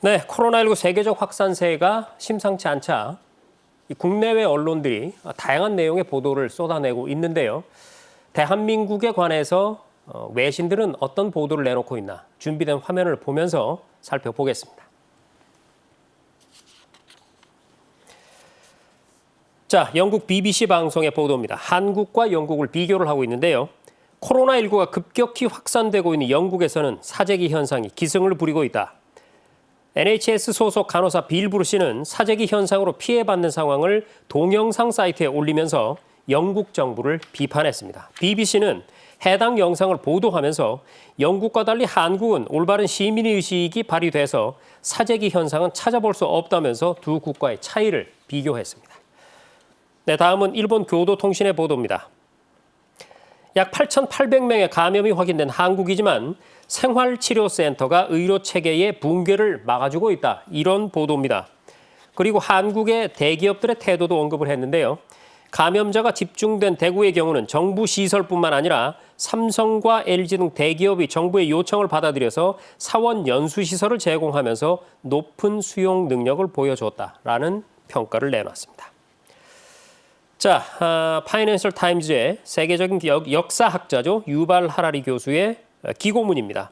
네, 코로나19 세계적 확산세가 심상치 않자 국내외 언론들이 다양한 내용의 보도를 쏟아내고 있는데요. 대한민국에 관해서 외신들은 어떤 보도를 내놓고 있나 준비된 화면을 보면서 살펴보겠습니다. 자, 영국 BBC 방송의 보도입니다. 한국과 영국을 비교를 하고 있는데요. 코로나19가 급격히 확산되고 있는 영국에서는 사재기 현상이 기승을 부리고 있다. NHS 소속 간호사 빌 브루시는 사재기 현상으로 피해받는 상황을 동영상 사이트에 올리면서 영국 정부를 비판했습니다. BBC는 해당 영상을 보도하면서 영국과 달리 한국은 올바른 시민의식이 발휘돼서 사재기 현상은 찾아볼 수 없다면서 두 국가의 차이를 비교했습니다. 네, 다음은 일본 교도통신의 보도입니다. 약 8,800명의 감염이 확인된 한국이지만 생활치료센터가 의료체계의 붕괴를 막아주고 있다. 이런 보도입니다. 그리고 한국의 대기업들의 태도도 언급을 했는데요. 감염자가 집중된 대구의 경우는 정부 시설뿐만 아니라 삼성과 LG 등 대기업이 정부의 요청을 받아들여서 사원 연수시설을 제공하면서 높은 수용 능력을 보여줬다라는 평가를 내놨습니다. 자, 파이낸셜 타임즈의 세계적인 역사학자죠. 유발 하라리 교수의 기고문입니다.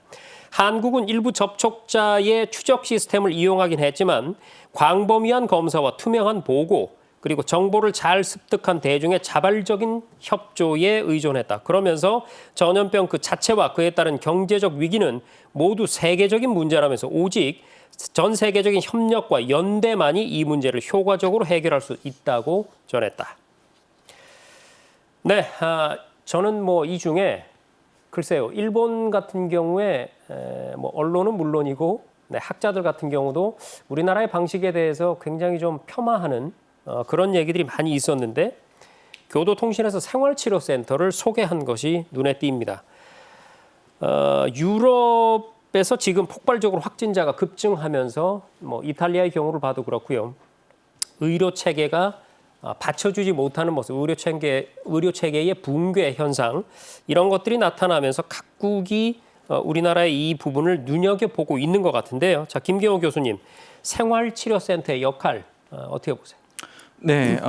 한국은 일부 접촉자의 추적 시스템을 이용하긴 했지만 광범위한 검사와 투명한 보고 그리고 정보를 잘 습득한 대중의 자발적인 협조에 의존했다. 그러면서 전염병 그 자체와 그에 따른 경제적 위기는 모두 세계적인 문제라면서 오직 전 세계적인 협력과 연대만이 이 문제를 효과적으로 해결할 수 있다고 전했다. 네, 저는 이 중에 글쎄요, 일본 같은 경우에 언론은 물론이고 학자들 같은 경우도 우리나라의 방식에 대해서 굉장히 좀 폄하하는 그런 얘기들이 많이 있었는데 교도통신에서 생활치료센터를 소개한 것이 눈에 띕니다. 유럽에서 지금 폭발적으로 확진자가 급증하면서 이탈리아의 경우를 봐도 그렇고요. 의료 체계가 받쳐주지 못하는 모습, 의료체계의 붕괴 현상 이런 것들이 나타나면서 각국이 우리나라의 이 부분을 눈여겨보고 있는 것 같은데요. 자, 김경호 교수님, 생활치료센터의 역할 어떻게 보세요? 네,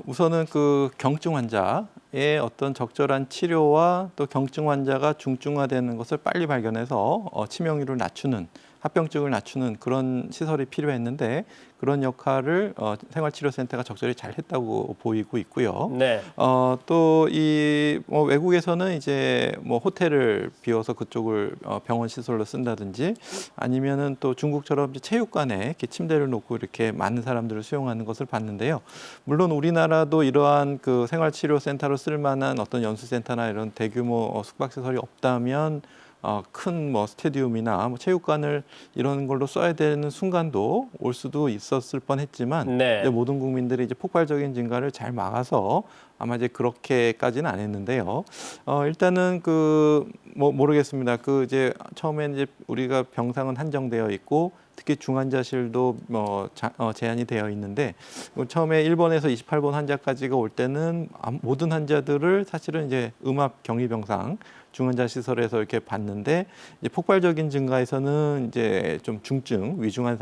우선은 그 경증 환자의 어떤 적절한 치료와 또 경증 환자가 중증화되는 것을 빨리 발견해서 치명률을 낮추는 합병증을 낮추는 그런 시설이 필요했는데 그런 역할을 생활치료센터가 적절히 잘 했다고 보이고 있고요. 네. 또 이 외국에서는 이제 호텔을 비워서 그쪽을 병원 시설로 쓴다든지 아니면은 또 중국처럼 이제 체육관에 이렇게 침대를 놓고 이렇게 많은 사람들을 수용하는 것을 봤는데요. 물론 우리나라도 이러한 그 생활치료센터로 쓸 만한 어떤 연수센터나 이런 대규모 숙박시설이 없다면 큰 스테디움이나 체육관을 이런 걸로 써야 되는 순간도 올 수도 있었을 뻔했지만 네. 모든 국민들이 이제 폭발적인 증가를 잘 막아서 아마 이제 그렇게까지는 안 했는데요. 일단은 모르겠습니다. 이제 처음엔 이제 우리가 병상은 한정되어 있고 특히 중환자실도 제한이 되어 있는데 처음에 일본에서 28번 환자까지가 올 때는 모든 환자들을 사실은 이제 음압 격리병상 중환자 시설에서 이렇게 봤는데 이제 폭발적인 증가에서는 이제 좀 중증 위중한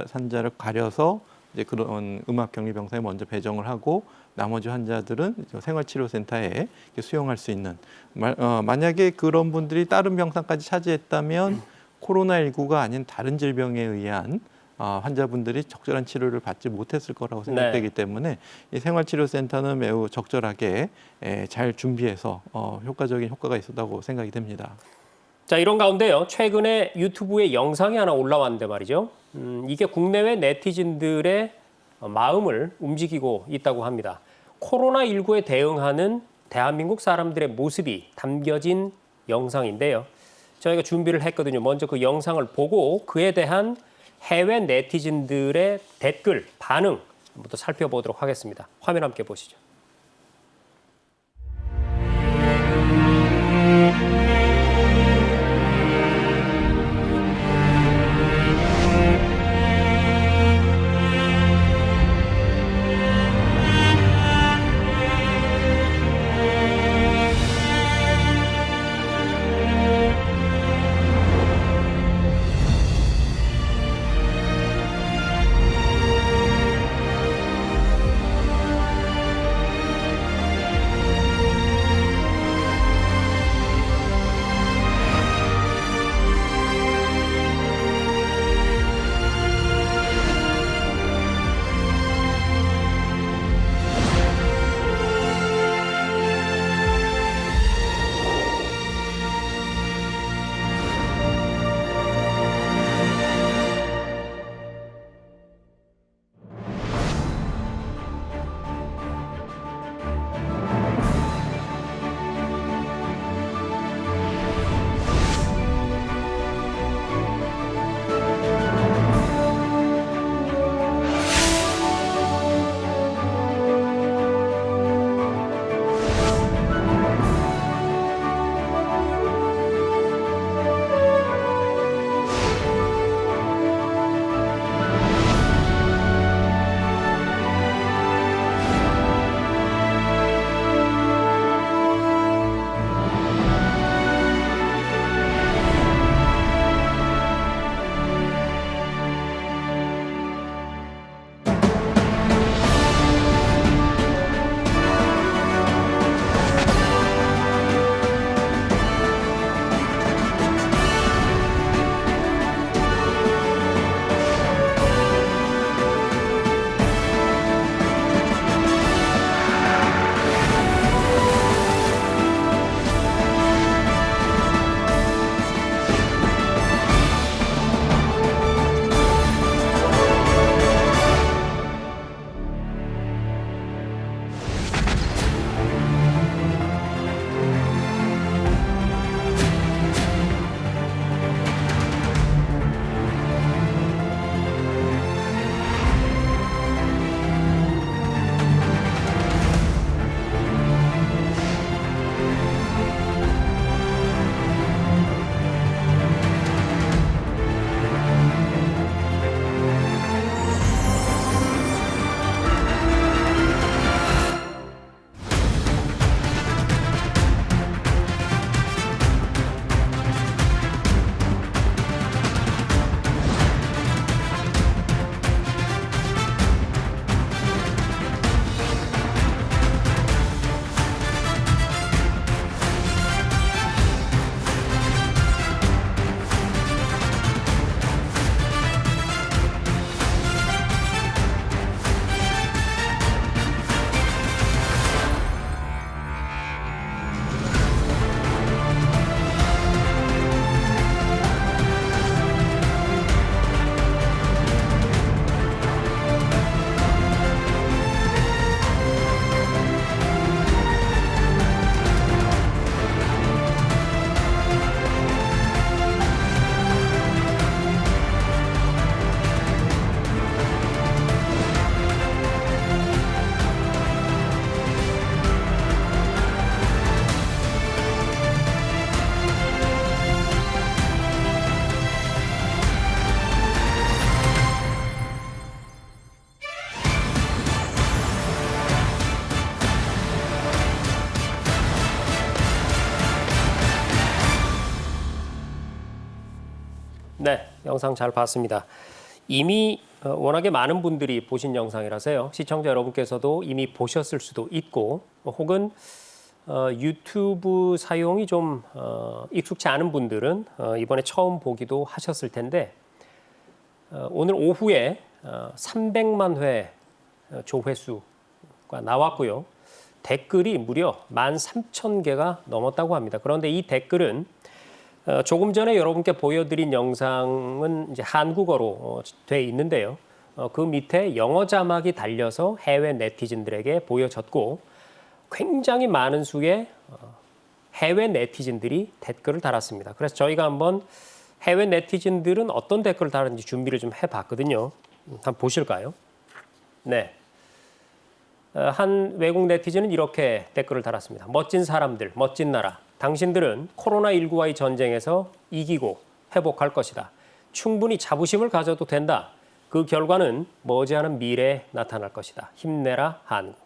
환자를 가려서 이제 그런 음압 격리 병상에 먼저 배정을 하고 나머지 환자들은 생활치료센터에 수용할 수 있는 만약에 그런 분들이 다른 병상까지 차지했다면 코로나19가 아닌 다른 질병에 의한 환자분들이 적절한 치료를 받지 못했을 거라고 생각되기 때문에 이 생활치료센터는 매우 적절하게 잘 준비해서 효과적인 효과가 있었다고 생각이 됩니다. 자, 이런 가운데요. 최근에 유튜브에 영상이 하나 올라왔는데 말이죠. 이게 국내외 네티즌들의 마음을 움직이고 있다고 합니다. 코로나19에 대응하는 대한민국 사람들의 모습이 담겨진 영상인데요. 저희가 준비를 했거든요. 먼저 그 영상을 보고 그에 대한 해외 네티즌들의 댓글, 반응부터 살펴보도록 하겠습니다. 화면 함께 보시죠. 영상 잘 봤습니다. 이미 워낙에 많은 분들이 보신 영상이라서요. 시청자 여러분께서도 이미 보셨을 수도 있고 혹은 유튜브 사용이 좀 익숙치 않은 분들은 이번에 처음 보기도 하셨을 텐데 오늘 오후에 300만 회 조회수가 나왔고요. 댓글이 무려 13,000개가 넘었다고 합니다. 그런데 이 댓글은 조금 전에 여러분께 보여드린 영상은 이제 한국어로 돼 있는데요. 그 밑에 영어 자막이 달려서 해외 네티즌들에게 보여졌고 굉장히 많은 수의 해외 네티즌들이 댓글을 달았습니다. 그래서 저희가 한번 해외 네티즌들은 어떤 댓글을 달았는지 준비를 좀 해봤거든요. 한번 보실까요? 네. 한 외국 네티즌은 이렇게 댓글을 달았습니다. 멋진 사람들, 멋진 나라. 당신들은 코로나19와의 전쟁에서 이기고 회복할 것이다. 충분히 자부심을 가져도 된다. 그 결과는 머지않은 미래에 나타날 것이다. 힘내라 한국.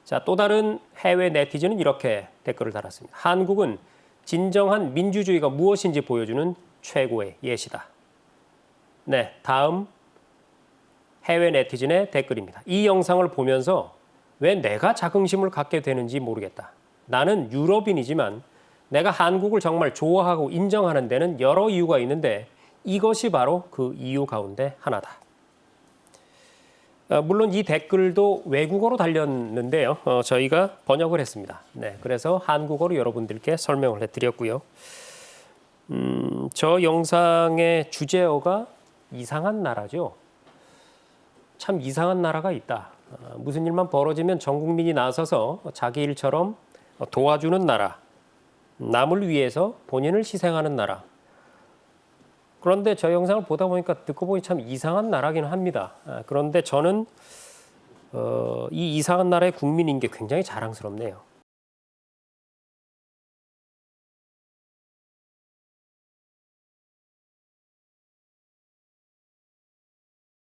자, 또 다른 해외 네티즌은 이렇게 댓글을 달았습니다. 한국은 진정한 민주주의가 무엇인지 보여주는 최고의 예시다. 네, 다음 해외 네티즌의 댓글입니다. 이 영상을 보면서 왜 내가 자긍심을 갖게 되는지 모르겠다. 나는 유럽인이지만 내가 한국을 정말 좋아하고 인정하는 데는 여러 이유가 있는데 이것이 바로 그 이유 가운데 하나다. 물론 이 댓글도 외국어로 달렸는데요. 저희가 번역을 했습니다. 네, 그래서 한국어로 여러분들께 설명을 해드렸고요. 저 영상의 주제어가 이상한 나라죠. 참 이상한 나라가 있다. 무슨 일만 벌어지면 전 국민이 나서서 자기 일처럼 도와주는 나라, 남을 위해서 본인을 희생하는 나라. 그런데 저 영상을 보다 보니까 듣고 보니 참 이상한 나라기는 합니다. 그런데 저는 이 이상한 나라의 국민인 게 굉장히 자랑스럽네요.